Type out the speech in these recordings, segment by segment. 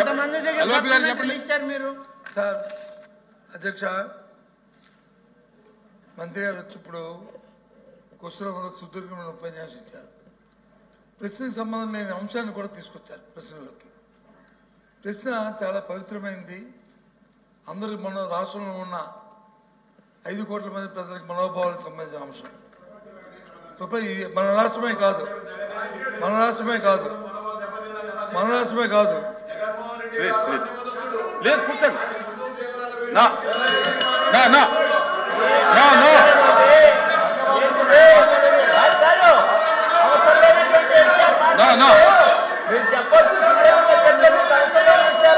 ఎంతమంది దగ్గర ఇచ్చారు మీరు? సార్ అధ్యక్ష, మంత్రి గారు వచ్చి ఇప్పుడు కుష్ఠరోగంలో సుదీర్ఘమైన ఉపన్యాసం ఇచ్చారు. ప్రశ్నకు సంబంధం లేని అంశాన్ని కూడా తీసుకొచ్చారు ప్రశ్నలోకి. ప్రశ్న చాలా పవిత్రమైంది. అందరూ మన రాష్ట్రంలో ఉన్న 5 కోట్ల మంది ప్రజలకు మనోభావాలకు సంబంధించిన అంశం. మన రాష్ట్రమే కాదు లేదు కూర్చోండి.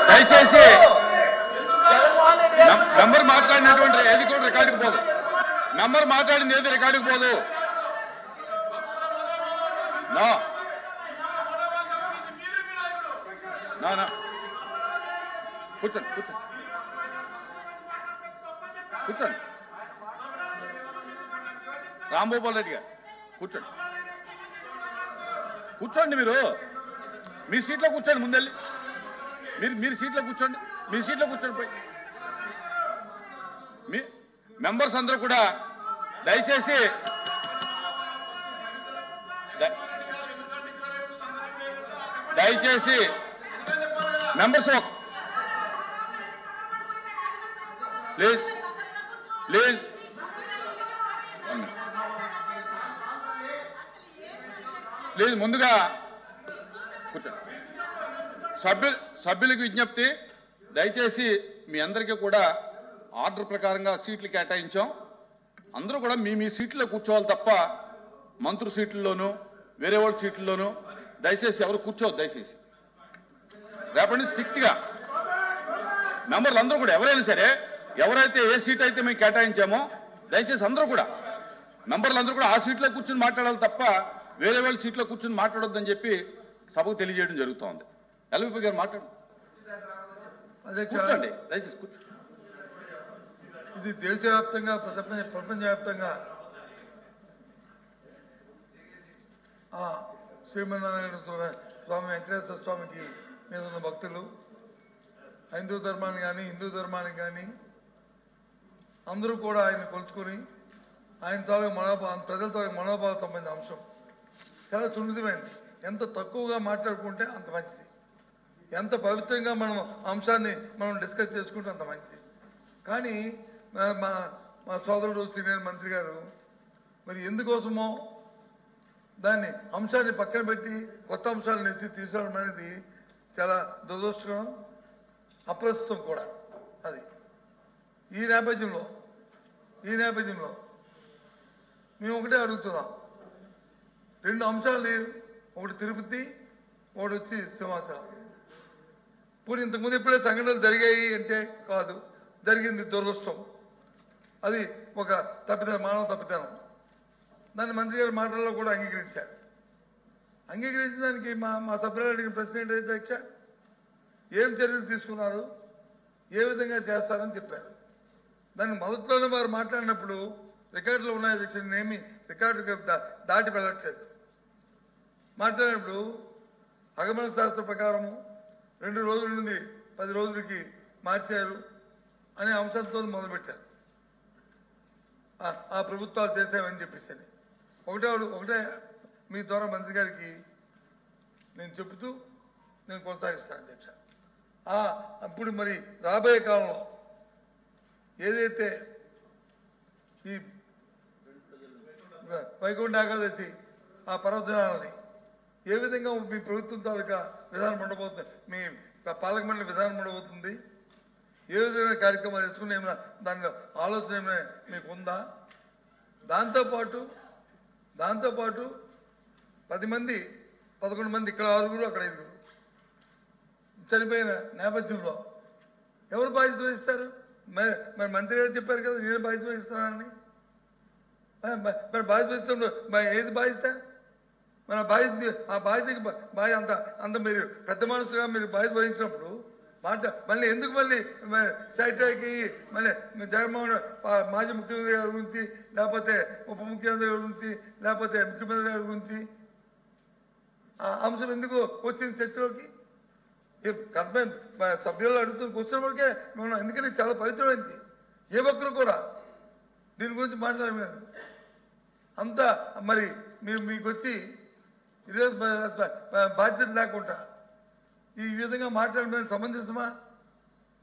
దయచేసి మెంబర్ మాట్లాడినటువంటి ఏది కూడా రికార్డుకు పోదు. మెంబర్ మాట్లాడింది ఏది రికార్డుకు పోదు. కూర్చోండి కూర్చోండి కూర్చోండి. రాంభూపాల్ రెడ్డి గారు కూర్చోండి. కూర్చోండి. మీరు మీ సీట్లో కూర్చోండి. ముందెళ్ళి మీరు సీట్లో కూర్చోండి. మీ సీట్లో కూర్చోండి. పోయి మీ మెంబర్స్ అందరూ కూడా దయచేసి మెంబర్స్ ప్లీజ్ ముందుగా కూర్చోండి. సభ్యులకు విజ్ఞప్తి, దయచేసి మీ అందరికీ కూడా ఆర్డర్ ప్రకారంగా సీట్లు కేటాయించాం. అందరూ కూడా మీ సీట్లో కూర్చోవాలి తప్ప మంత్రి సీట్లలోనూ వేరే వాళ్ళ సీట్లలోనూ దయచేసి ఎవరు కూర్చోవద్దు. దయచేసి రేపటి నుంచి స్ట్రిక్ట్గా మెంబర్లు అందరూ కూడా ఎవరైనా సరే, ఎవరైతే ఏ సీట్ అయితే మేము కేటాయించామో దయచేసి అందరూ కూడా మెంబర్లు అందరూ కూడా ఆ సీట్లో కూర్చొని మాట్లాడాలి తప్ప వేరే వాళ్ళ సీట్లో కూర్చొని మాట్లాడొద్దని చెప్పి సభకు తెలియజేయడం జరుగుతోంది. ఎల్విపి గారు మాట్లాడు. కూర్చోండి దయచేసి కూర్చోండి. ఇది దేశవ్యాప్తంగా ప్రపంచవ్యాప్తంగా శ్రీమన్నారాయణ స్వామి వెంకటేశ్వర స్వామికి మీద ఉన్న భక్తులు హైందూ ధర్మాన్ని కానీ హిందూ ధర్మానికి కానీ అందరూ కూడా ఆయన కొలుచుకొని ఆయన తాలూకు ప్రజల తాలూకు మనోభావాలకు సంబంధించిన అంశం చాలా సున్నితమైంది. ఎంత తక్కువగా మాట్లాడుకుంటే అంత మంచిది. ఎంత పవిత్రంగా మనం అంశాన్ని మనం డిస్కస్ చేసుకుంటే అంత మంచిది. కానీ మా సోదరుడు సీనియర్ మంత్రి గారు మరి ఎందుకోసమో దాన్ని అంశాన్ని పక్కన పెట్టి కొత్త అంశాలను ఎత్తి తీసుకురావడం అనేది చాలా దురదృష్టకరం, అప్రస్తుతం కూడా. అది ఈ నేపథ్యంలో మేము ఒకటే అడుగుతున్నాం. 2 అంశాలు, ఒకటి తిరుపతి, ఒకటి వచ్చి సింహాచలం. ఇప్పుడు ఇంతకుముందు ఎప్పుడే సంఘటనలు జరిగాయి అంటే కాదు, జరిగింది దురదృష్టం. అది ఒక తప్పిదనం, మానవ తప్పిదనం. దాన్ని మంత్రి గారి మాటల్లో కూడా అంగీకరించారు. అంగీకరించిన దానికి మా సభ్యులు అడిగిన ప్రశ్న ఏంటంటే, అధ్యక్ష ఏం చర్యలు తీసుకున్నారు, ఏ విధంగా చేస్తారని చెప్పారు. దాన్ని మొదట్లోనే వారు మాట్లాడినప్పుడు రికార్డులో ఉన్నాయి అధ్యక్ష, నేనేమి రికార్డు దాటి వెళ్ళట్లేదు. మాట్లాడినప్పుడు అగమన శాస్త్ర ప్రకారము 2 రోజుల నుండి 10 రోజులకి మార్చారు అనే అంశంతో మొదలుపెట్టారు. ఆ ప్రభుత్వాలు చేసామని చెప్పేసి ఒకటే మీ ద్వారా మంత్రి గారికి నేను చెబుతూ నేను కొనసాగిస్తాను అధ్యక్ష. అప్పుడు మరి రాబోయే కాలంలో ఏదైతే ఈ వైకుంఠ ఏకాదశి ఆ పర్వదినాలని ఏ విధంగా మీ ప్రభుత్వం తాలూకా విధానం ఉండబోతుంది, మీ పాలక మండలి విధానం ఉండబోతుంది, ఏ విధమైన కార్యక్రమాలు తీసుకుని ఏమైనా దానిలో ఆలోచన ఏమైనా మీకు ఉందా? దాంతోపాటు 10 మంది 11 మంది, ఇక్కడ 6 అక్కడ 5 చనిపోయిన నేపథ్యంలో ఎవరు బాధ్యత వహిస్తారు? మరి మంత్రి గారు చెప్పారు కదా నేను బాధ్యత వహిస్తున్నానని. మరి బాధ్యత వహిస్తున్నప్పుడు ఏది బాధ్యత? మన ఆ బాధ్యతకి అంత మీరు పెద్ద మనసుగా మీరు బాధ్యత వహించినప్పుడు మళ్ళీ ఎందుకు మళ్ళీ సైట్కి మళ్ళీ జగన్మోహన్ మాజీ ముఖ్యమంత్రి గారి గురించి, లేకపోతే ఉప ముఖ్యమంత్రి గారి గురించి, లేకపోతే ముఖ్యమంత్రి గారి గురించి ఆ అంశం ఎందుకు వచ్చింది చర్చలోకి? సభ్యులు అడుగుతూ కూర్చున్న వరకే మేము, ఎందుకంటే చాలా పవిత్రమైంది. ఏ ఒక్కరు కూడా దీని గురించి మాట్లాడలేదు. అంతా మరి మీకు వచ్చి ఈరోజు బాధ్యత లేకుండా ఈ విధంగా మాట్లాడడం సంబంధించమా?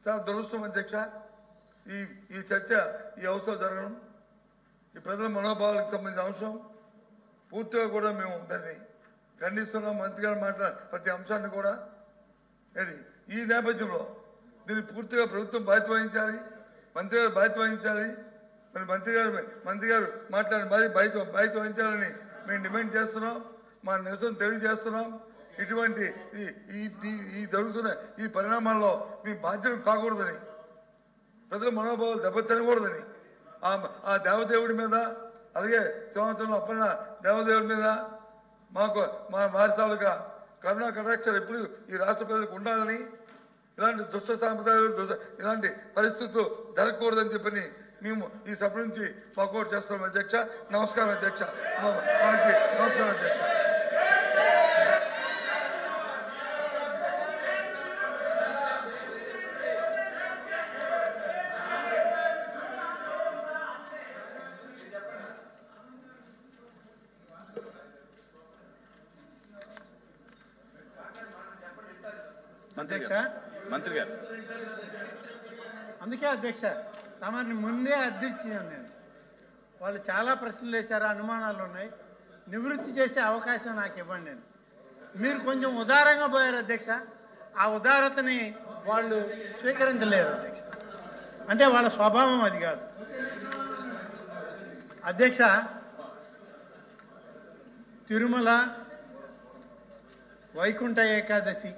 చాలా దురదృష్టం అధ్యక్ష. ఈ చర్చ ఈ అవసరం జరగడం, ఈ ప్రజల మనోభావాలకు సంబంధించిన అంశం పూర్తిగా కూడా మేము దాన్ని ఖండిస్తున్నాం. మంత్రి గారు మాట్లాడే ప్రతి అంశాన్ని కూడా ఈ నేపథ్యంలో దీన్ని పూర్తిగా ప్రభుత్వం బాధ్యత వహించాలి, మంత్రి గారు బాధ్యత వహించాలి. మరి మంత్రి గారు మాట్లాడి బాధ్యత వహించాలని మేము డిమాండ్ చేస్తున్నాం. మా నిరసన తెలియజేస్తున్నాం. ఇటువంటి ఈ జరుగుతున్న ఈ పరిణామాల్లో మీ బాధ్యత కాకూడదని, ప్రజల మనోభావాలు దెబ్బతినకూడదని ఆ దేవదేవుడి మీద, అలాగే సంవత్సరంలో అప్పన్న దేవదేవుడి మీద మా వారి తాలూకా కరుణా కటాక్షాలు ఎప్పుడు ఈ రాష్ట్ర ప్రజలకు ఉండాలని, ఇలాంటి దుష్ట సాంప్రదాయాలు ఇలాంటి పరిస్థితులు జరగకూడదని చెప్పని మేము ఈ సభ నుంచి వాకౌట్ చేస్తున్నాం అధ్యక్ష. నమస్కారం అధ్యక్ష. నమస్కారం అధ్యక్ష. మంత్రి గారు అందుకే అధ్యక్ష తమని ముందే అర్థించాను నేను. వాళ్ళు చాలా ప్రశ్నలు వేశారు, అనుమానాలు ఉన్నాయి. నివృత్తి చేసే అవకాశం నాకు ఇవ్వండి. నేను మీరు కొంచెం ఉదారంగా పోయారు అధ్యక్ష. ఆ ఉదారతని వాళ్ళు స్వీకరించలేరు అధ్యక్ష. అంటే వాళ్ళ స్వభావం అది కాదు అధ్యక్ష. తిరుమల వైకుంఠ ఏకాదశి,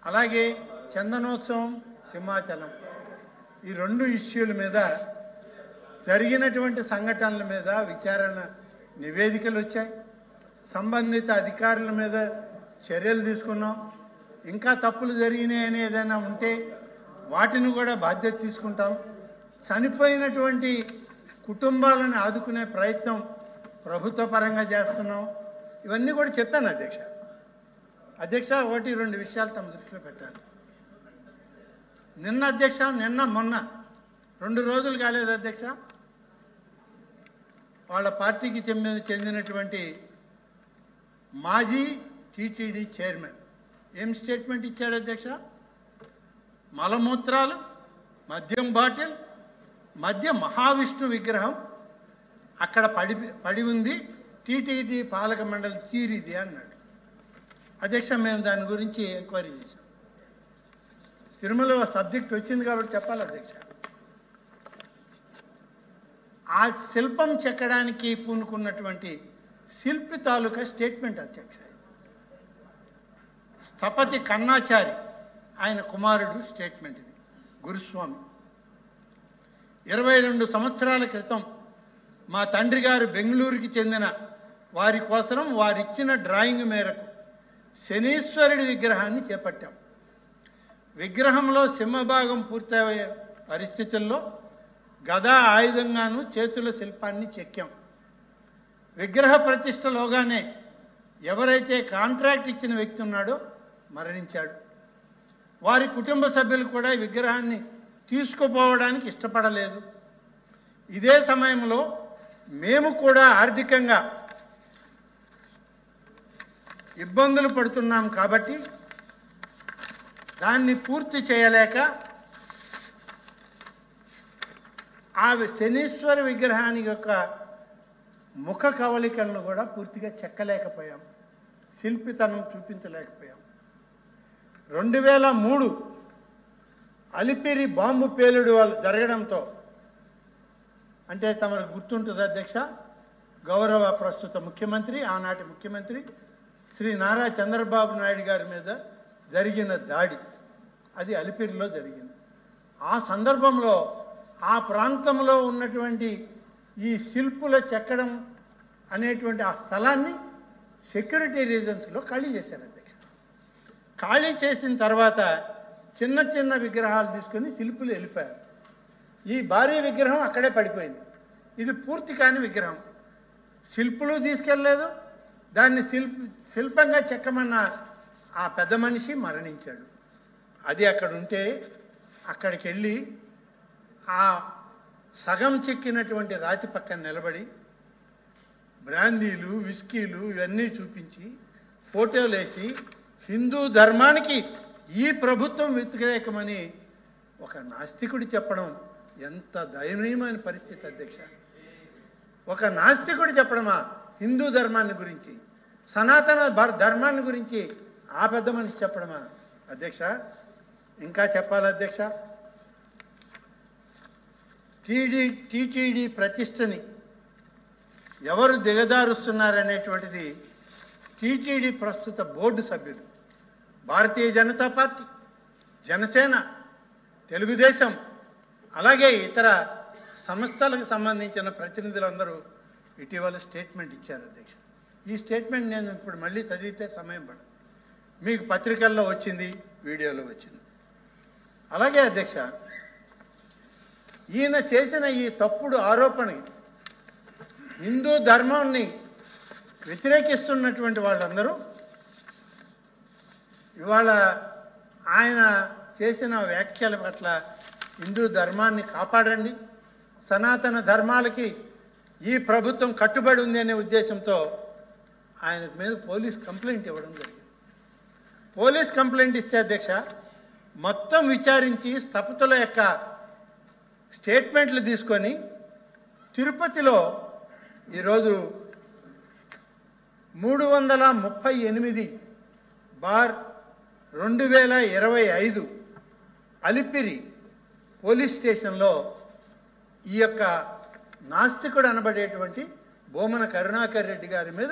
అలాగే చందనోత్సవం, సింహాచలం, ఈ రెండు ఇష్యూల మీద జరిగినటువంటి సంఘటనల మీద విచారణ నివేదికలు వచ్చాయి. సంబంధిత అధికారుల మీద చర్యలు తీసుకున్నాం. ఇంకా తప్పులు జరిగినాయని ఏదైనా ఉంటే వాటిని కూడా బాధ్యత తీసుకుంటాం. చనిపోయినటువంటి కుటుంబాలను ఆదుకునే ప్రయత్నం ప్రభుత్వ పరంగా చేస్తున్నాం. ఇవన్నీ కూడా చెప్పాను అధ్యక్ష. ఒకటి రెండు విషయాలు తమ దృష్టిలో పెట్టాలి. నిన్న అధ్యక్ష, మొన్న 2 రోజులు కాలేదు అధ్యక్ష, వాళ్ళ పార్టీకి చెందినటువంటి మాజీ టీటీడీ చైర్మన్ ఏం స్టేట్మెంట్ ఇచ్చాడు అధ్యక్ష? మలమూత్రాలు, మద్యం బాటిల్, మధ్య మహావిష్ణు విగ్రహం అక్కడ పడి ఉంది, టీటీడీ పాలక మండలి తీరిది అన్నాడు అధ్యక్ష. మేము దాని గురించి ఎంక్వైరీ చేశాం. తిరుమల సబ్జెక్ట్ వచ్చింది కాబట్టి చెప్పాలి అధ్యక్ష. ఆ శిల్పం చెక్కడానికి పూనుకున్నటువంటి శిల్పి తాలూకా స్టేట్మెంట్ అధ్యక్ష. స్థపతి కన్నాచారి ఆయన కుమారుడు స్టేట్మెంట్ ఇది. గురుస్వామి 22 సంవత్సరాల క్రితం మా తండ్రి గారు బెంగళూరుకి చెందిన వారి కోసం వారిచ్చిన డ్రాయింగ్ మేరకు శనీశ్వరుడి విగ్రహాన్ని చేపట్టాం. విగ్రహంలో సింహభాగం పూర్తయ్యే పరిస్థితుల్లో గదా ఆయుధంగాను చేతుల శిల్పాన్ని చెక్కాం. విగ్రహ ప్రతిష్టలోగానే ఎవరైతే కాంట్రాక్ట్ ఇచ్చిన వ్యక్తి ఉన్నాడో మరణించాడు. వారి కుటుంబ సభ్యులు కూడా ఈ విగ్రహాన్ని తీసుకుపోవడానికి ఇష్టపడలేదు. ఇదే సమయంలో మేము కూడా ఆర్థికంగా ఇబ్బందులు పడుతున్నాం కాబట్టి దాన్ని పూర్తి చేయలేక ఆ శనీశ్వర విగ్రహానికి యొక్క ముఖ కవలికలను కూడా పూర్తిగా చెక్కలేకపోయాం, శిల్పితనం చూపించలేకపోయాం. 2003 అలిపిరి బాంబు పేలుడు జరగడంతో, అంటే తమకు గుర్తుంటుంది అధ్యక్ష, గౌరవ ప్రస్తుత ముఖ్యమంత్రి, ఆనాటి ముఖ్యమంత్రి శ్రీ నారా చంద్రబాబు నాయుడు గారి మీద జరిగిన దాడి అది అలిపిరిలో జరిగింది. ఆ సందర్భంలో ఆ ప్రాంతంలో ఉన్నటువంటి ఈ శిల్పుల చెక్కడం అనేటువంటి ఆ స్థలాన్ని సెక్యూరిటీ రీజన్స్లో ఖాళీ చేశారు అధ్యక్ష. ఖాళీ చేసిన తర్వాత చిన్న చిన్న విగ్రహాలు తీసుకొని శిల్పులు వెళ్ళిపోయారు. ఈ భారీ విగ్రహం అక్కడే పడిపోయింది. ఇది పూర్తి కాని విగ్రహం. శిల్పులు తీసుకెళ్ళలేదు, దాన్ని శిల్పంగా చెక్కమన్న ఆ పెద్ద మనిషి మరణించాడు. అది అక్కడ ఉంటే అక్కడికి వెళ్ళి ఆ సగం చెక్కినటువంటి రాతి పక్కన నిలబడి బ్రాందీలు విస్కీలు ఇవన్నీ చూపించి ఫోటోలు వేసి హిందూ ధర్మానికి ఈ ప్రభుత్వం వ్యతిరేకమని ఒక నాస్తికుడు చెప్పడం ఎంత దయనీయమైన పరిస్థితి అధ్యక్ష. ఒక నాస్తికుడు చెప్పడమా హిందూ ధర్మాన్ని గురించి, సనాతన ధర్మాన్ని గురించి ఆ పెద్ద మనిషి చెప్పడమా అధ్యక్ష? ఇంకా చెప్పాలి అధ్యక్ష, టీటీడీ ప్రతిష్టని ఎవరు దిగజారుస్తున్నారనేటువంటిది టీటీడీ ప్రస్తుత బోర్డు సభ్యులు, భారతీయ జనతా పార్టీ, జనసేన, తెలుగుదేశం, అలాగే ఇతర సంస్థలకు సంబంధించిన ప్రతినిధులందరూ ఇటీవల స్టేట్మెంట్ ఇచ్చారు అధ్యక్ష. ఈ స్టేట్మెంట్ నేను ఇప్పుడు మళ్ళీ చదివితే సమయం పడదు, మీకు పత్రికల్లో వచ్చింది, వీడియోలో వచ్చింది. అలాగే అధ్యక్ష, ఈయన చేసిన ఈ తప్పుడు ఆరోపణ హిందూ ధర్మాన్ని వ్యతిరేకిస్తున్నటువంటి వాళ్ళందరూ ఇవాళ ఆయన చేసిన వ్యాఖ్యల పట్ల హిందూ ధర్మాన్ని కాపాడండి, సనాతన ధర్మాలకి ఈ ప్రభుత్వం కట్టుబడి ఉంది అనే ఉద్దేశంతో ఆయన మీద పోలీస్ కంప్లైంట్ ఇవ్వడం జరిగింది. పోలీస్ కంప్లైంట్ ఇస్తే అధ్యక్ష మొత్తం విచారించి స్థపతుల యొక్క స్టేట్మెంట్లు తీసుకొని తిరుపతిలో ఈరోజు 338/2025 అలిపిరి పోలీస్ స్టేషన్లో ఈ యొక్క నాస్తికుడు అనబడేటువంటి బోమన కరుణాకర్ రెడ్డి గారి మీద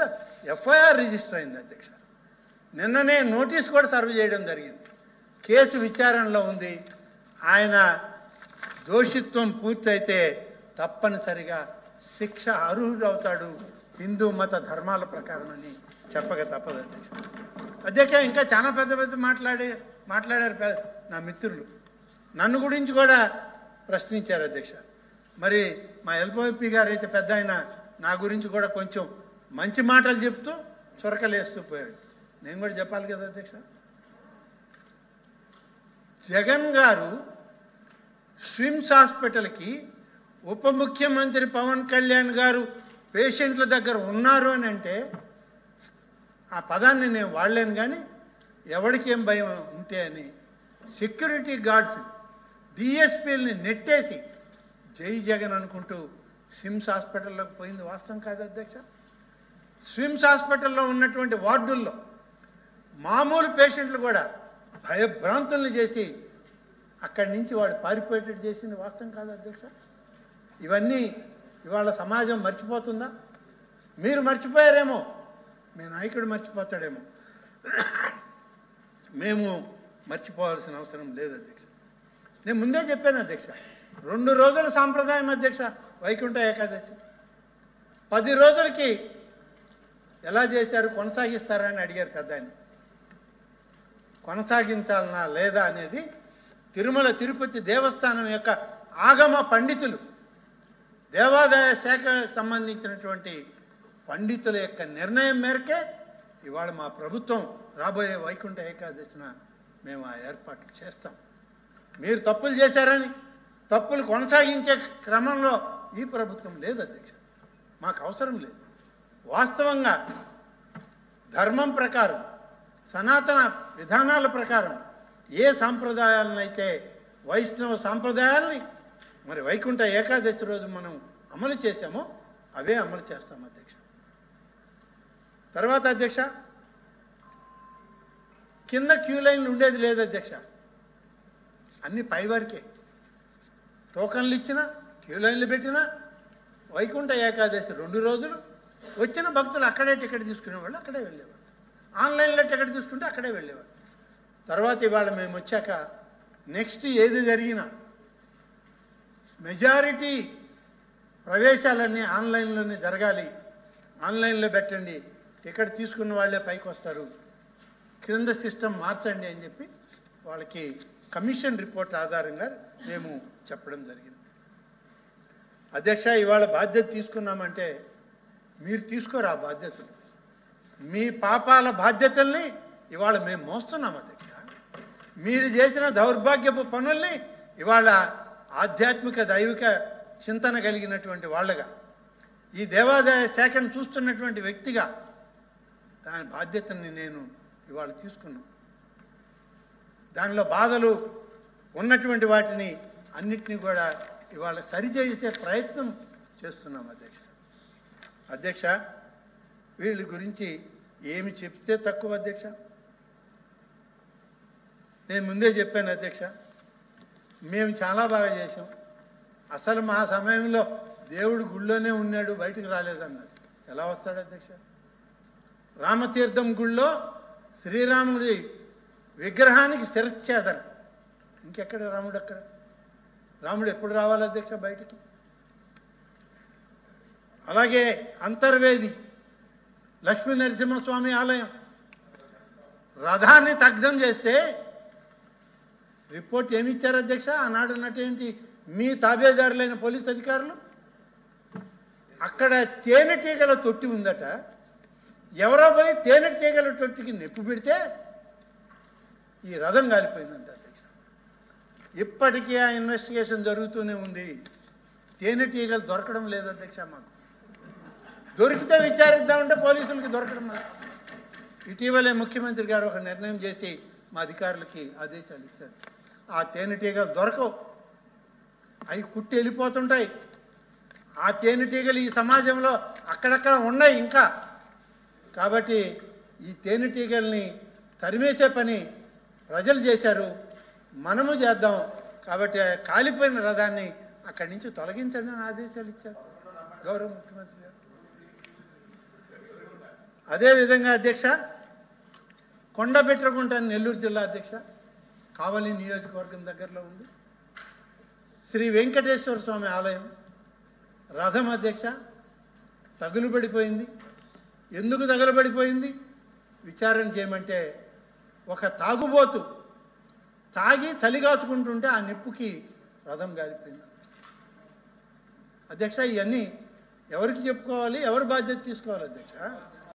ఎఫ్ఐఆర్ రిజిస్టర్ అయింది అధ్యక్ష. నిన్ననే నోటీస్ కూడా సర్వ్ చేయడం జరిగింది. కేసు విచారణలో ఉంది. ఆయన దోషిత్వం పూర్తయితే తప్పనిసరిగా శిక్ష అర్హుడవుతాడు హిందూ మత ధర్మాల ప్రకారం అని చెప్పక తప్పదు అధ్యక్ష. అధ్యక్ష ఇంకా చాలా పెద్ద పెద్ద మాట్లాడారు నా మిత్రులు. నన్ను గురించి కూడా ప్రశ్నించారు అధ్యక్ష. మరి మా ఎల్పీ గారు అయితే పెద్ద ఆయన నా గురించి కూడా కొంచెం మంచి మాటలు చెప్తూ చొరకలేస్తూ పోయాడు. నేను కూడా చెప్పాలి కదా అధ్యక్ష. జగన్ గారు స్విమ్స్ హాస్పిటల్కి ఉప ముఖ్యమంత్రి పవన్ కళ్యాణ్ గారు పేషెంట్ల దగ్గర ఉన్నారు అని అంటే ఆ పదాన్ని నేను వాడలేను, కానీ ఎవరికి ఏం భయం ఉంటే అని సెక్యూరిటీ గార్డ్స్ డిఎస్పీలని నెట్టేసి జై జగన్ అనుకుంటూ స్విమ్స్ హాస్పిటల్లోకి పోయింది వాస్తవం కాదు అధ్యక్ష. స్విమ్స్ హాస్పిటల్లో ఉన్నటువంటి వార్డుల్లో మామూలు పేషెంట్లు కూడా భయభ్రాంతుల్ని చేసి అక్కడి నుంచి వాడు పారిపోయేటట్టు చేసింది వాస్తవం కాదు అధ్యక్ష. ఇవన్నీ ఇవాళ సమాజం మర్చిపోతుందా? మీరు మర్చిపోయారేమో, మీ నాయకుడు మర్చిపోతాడేమో, మేము మర్చిపోవాల్సిన అవసరం లేదు అధ్యక్ష. నేను ముందే చెప్పాను అధ్యక్ష, 2 రోజుల సాంప్రదాయం అధ్యక్ష వైకుంఠ ఏకాదశి. 10 రోజులకి ఎలా చేశారు, కొనసాగిస్తారా అని అడిగారు పెద్ద ఆయన. కొనసాగించాలనా లేదా అనేది తిరుమల తిరుపతి దేవస్థానం యొక్క ఆగమ పండితులు, దేవాదాయ శాఖకు సంబంధించినటువంటి పండితుల యొక్క నిర్ణయం మేరకే ఇవాళ మా ప్రభుత్వం రాబోయే వైకుంఠ ఏకాదశిన మేము ఆ ఏర్పాట్లు చేస్తాం. మీరు తప్పులు చేశారని తప్పులు కొనసాగించే క్రమంలో ఈ ప్రభుత్వం లేదు అధ్యక్ష, మాకు అవసరం లేదు. వాస్తవంగా ధర్మం ప్రకారం, సనాతన విధానాల ప్రకారం ఏ సాంప్రదాయాలనైతే వైష్ణవ సాంప్రదాయాల్ని మరి వైకుంఠ ఏకాదశి రోజు మనం అమలు చేశామో అవే అమలు చేస్తాం అధ్యక్ష. తర్వాత అధ్యక్ష, కింద క్యూ లైన్లు ఉండేది లేదు అధ్యక్ష, అన్ని పై వరకే. టోకన్లు ఇచ్చినా క్యూ లైన్లు పెట్టినా వైకుంఠ ఏకాదశి 2 రోజులు వచ్చిన భక్తులు అక్కడే టికెట్ తీసుకునేవాళ్ళు, అక్కడే వెళ్ళేవాళ్ళు. ఆన్లైన్లో టికెట్ తీసుకుంటే అక్కడే వెళ్ళేవాళ్ళు. తర్వాత ఇవాళ మేము వచ్చాక నెక్స్ట్ ఏది జరిగినా మెజారిటీ ప్రవేశాలన్నీ ఆన్లైన్లోనే జరగాలి, ఆన్లైన్లో పెట్టండి, టికెట్ తీసుకున్న వాళ్ళే పైకి వస్తారు, క్రింద సిస్టమ్ మార్చండి అని చెప్పి వాళ్ళకి కమిషన్ రిపోర్ట్ ఆధారంగా మేము చెప్పడం జరిగింది. అధ్యక్ష, ఇవాళ బాధ్యత తీసుకున్నామంటే మీరు తీసుకోరు ఆ బాధ్యతలు. మీ పాపాల బాధ్యతల్ని ఇవాళ మేము మోస్తున్నాం అధ్యక్ష. మీరు చేసిన దౌర్భాగ్యపు పనుల్ని ఇవాళ ఆధ్యాత్మిక దైవిక చింతన కలిగినటువంటి వాళ్ళగా, ఈ దేవాదాయ శాఖను చూస్తున్నటువంటి వ్యక్తిగా దాని బాధ్యతని నేను ఇవాళ తీసుకున్నాను. దానిలో బాధలు ఉన్నటువంటి వాటిని అన్నిటినీ కూడా ఇవాళ సరిచేసే ప్రయత్నం చేస్తున్నాం అధ్యక్ష. అధ్యక్ష, వీళ్ళ గురించి ఏమి చెప్తే తక్కువ అధ్యక్ష. నేను ముందే చెప్పాను అధ్యక్ష, మేము చాలా బాగా చేసాం. అసలు మా సమయంలో దేవుడు గుళ్ళోనే ఉన్నాడు, బయటకు రాలేదన్నారు. ఎలా వస్తాడు అధ్యక్ష? రామతీర్థం గుళ్ళో శ్రీరాముడి విగ్రహానికి శిరచ్ఛేదన. ఇంకెక్కడ రాముడు? అక్కడ రాముడు ఎప్పుడు రావాలి అధ్యక్ష బయటికి? అలాగే అంతర్వేది లక్ష్మీ నరసింహస్వామి ఆలయం రథాన్ని దగ్ధం చేస్తే రిపోర్ట్ ఏమి ఇచ్చారు అధ్యక్ష? ఆనాడు ఉన్నటువంటి మీ తాబేదారులైన పోలీస్ అధికారులు. అక్కడ తేనెటీగల తొట్టి ఉందట. ఎవరో పోయి తేనెటీగల తొట్టికి నెప్పు పెడితే ఈ రథం కాలిపోయిందంట అధ్యక్ష. ఇప్పటికీ ఆ ఇన్వెస్టిగేషన్ జరుగుతూనే ఉంది. తేనెటీగలు దొరకడం లేదు అధ్యక్ష. మాకు దొరికితే విచారిద్దామంటే పోలీసులకి దొరకడం లేదు. ఇటీవలే ముఖ్యమంత్రి గారు ఒక నిర్ణయం చేసి మా అధికారులకి ఆదేశాలు ఇచ్చారు. ఆ తేనెటీగలు దొరకవు, అవి కుట్టి వెళ్ళిపోతుంటాయి. ఆ తేనెటీగలు ఈ సమాజంలో అక్కడక్కడ ఉన్నాయి ఇంకా. కాబట్టి ఈ తేనెటీగల్ని తరిమేసే పని ప్రజలు చేశారు, మనము చేద్దాం. కాబట్టి కాలిపోయిన రథాన్ని అక్కడి నుంచి తొలగించండి అని ఆదేశాలు ఇచ్చారు గౌరవ ముఖ్యమంత్రి గారు. అదేవిధంగా అధ్యక్ష, కొండబెట్రగుంట నెల్లూరు జిల్లా అధ్యక్ష, కావలి నియోజకవర్గం దగ్గరలో ఉంది. శ్రీ వెంకటేశ్వర స్వామి ఆలయం రథం అధ్యక్ష తగులుబడిపోయింది. ఎందుకు తగులుబడిపోయింది విచారణ చేయమంటే, ఒక తాగుబోతు తాగి చలిగాచుకుంటుంటే ఆ నిప్పుకి రథం గాలిపోయింది అధ్యక్ష. ఇవన్నీ ఎవరికి చెప్పుకోవాలి, ఎవరు బాధ్యత తీసుకోవాలి అధ్యక్ష?